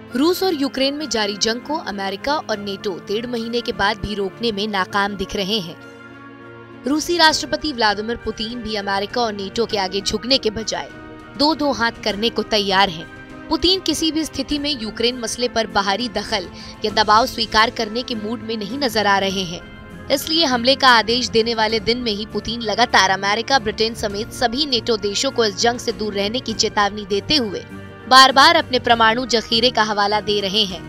रूस और यूक्रेन में जारी जंग को अमेरिका और नेटो 1.5 महीने के बाद भी रोकने में नाकाम दिख रहे हैं। रूसी राष्ट्रपति व्लादिमीर पुतिन भी अमेरिका और नेटो के आगे झुकने के बजाय दो हाथ करने को तैयार हैं। पुतिन किसी भी स्थिति में यूक्रेन मसले पर बाहरी दखल या दबाव स्वीकार करने के मूड में नहीं नजर आ रहे हैं। इसलिए हमले का आदेश देने वाले दिन में ही पुतिन लगातार अमेरिका, ब्रिटेन समेत सभी नेटो देशों को इस जंग से दूर रहने की चेतावनी देते हुए बार बार अपने परमाणु जखीरे का हवाला दे रहे हैं।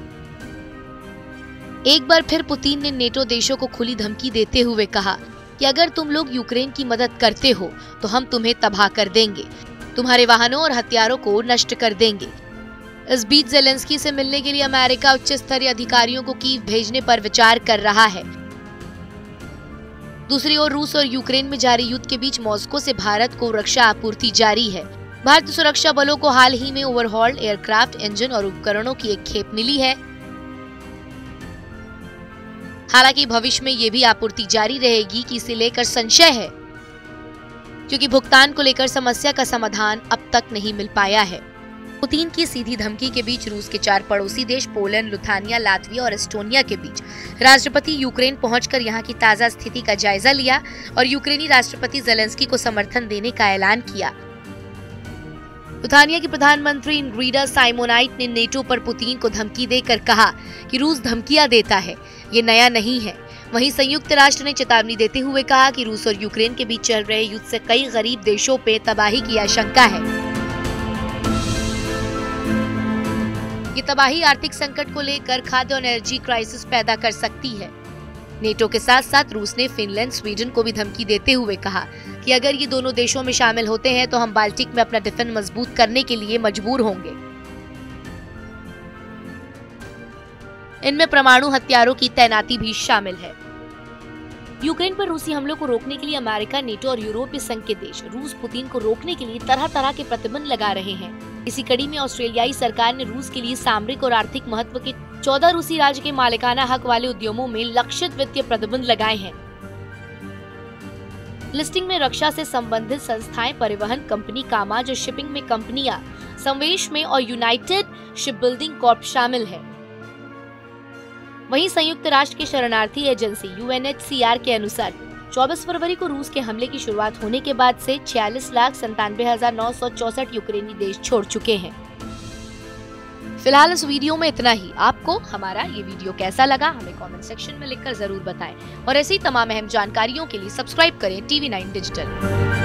एक बार फिर पुतिन ने नेटो देशों को खुली धमकी देते हुए कहा कि अगर तुम लोग यूक्रेन की मदद करते हो तो हम तुम्हें तबाह कर देंगे, तुम्हारे वाहनों और हथियारों को नष्ट कर देंगे। इस बीच ज़ेलेंस्की से मिलने के लिए अमेरिका उच्च स्तरीय अधिकारियों को कीव भेजने पर विचार कर रहा है। दूसरी ओर रूस और यूक्रेन में जारी युद्ध के बीच मॉस्को से भारत को रक्षा आपूर्ति जारी है। भारतीय सुरक्षा बलों को हाल ही में ओवरहॉल्ड एयरक्राफ्ट, इंजन और उपकरणों की एक खेप मिली है। हालांकि भविष्य में ये भी आपूर्ति जारी रहेगी कि इसे लेकर संशय है, क्योंकि भुगतान को लेकर समस्या का समाधान अब तक नहीं मिल पाया है। पुतिन की सीधी धमकी के बीच रूस के 4 पड़ोसी देश पोलैंड, लिथुआनिया, लातविया और एस्टोनिया के बीच राष्ट्रपति यूक्रेन पहुंचकर यहां की ताजा स्थिति का जायजा लिया और यूक्रेनी राष्ट्रपति ज़ेलेंस्की को समर्थन देने का ऐलान किया। लिथुआनिया की प्रधानमंत्री इंग्रिडा साइमोनाइट ने नेटो पर पुतिन को धमकी देकर कहा कि रूस धमकियां देता है, ये नया नहीं है। वहीं संयुक्त राष्ट्र ने चेतावनी देते हुए कहा कि रूस और यूक्रेन के बीच चल रहे युद्ध से कई गरीब देशों पे तबाही की आशंका है। ये तबाही आर्थिक संकट को लेकर खाद्य और एनर्जी क्राइसिस पैदा कर सकती है। नेटो के साथ साथ रूस ने फिनलैंड, स्वीडन को भी धमकी देते हुए कहा कि अगर ये दोनों देशों में शामिल होते हैं तो हम बाल्टिक में अपना डिफेंस मजबूत करने के लिए मजबूर होंगे। इनमें परमाणु हथियारों की तैनाती भी शामिल है। यूक्रेन पर रूसी हमलों को रोकने के लिए अमेरिका, नेटो और यूरोपीय संघ के देश रूस पुतिन को रोकने के लिए तरह तरह के प्रतिबंध लगा रहे हैं। इसी कड़ी में ऑस्ट्रेलियाई सरकार ने रूस के लिए सामरिक और आर्थिक महत्व के 14 रूसी राज्य के मालिकाना हक वाले उद्यमों में लक्षित वित्तीय प्रतिबंध लगाए हैं। लिस्टिंग में रक्षा से संबंधित संस्थाएं, परिवहन कंपनी कामाज और शिपिंग में कंपनियां, संवेश में और यूनाइटेड शिपबिल्डिंग कॉर्प शामिल है। वहीं संयुक्त राष्ट्र की शरणार्थी एजेंसी UNHCR के अनुसार 24 फरवरी को रूस के हमले की शुरुआत होने के बाद से 46,97,964 यूक्रेनी देश छोड़ चुके हैं। फिलहाल इस वीडियो में इतना ही। आपको हमारा ये वीडियो कैसा लगा हमें कमेंट सेक्शन में लिखकर जरूर बताएं और ऐसी तमाम अहम जानकारियों के लिए सब्सक्राइब करें TV9 डिजिटल।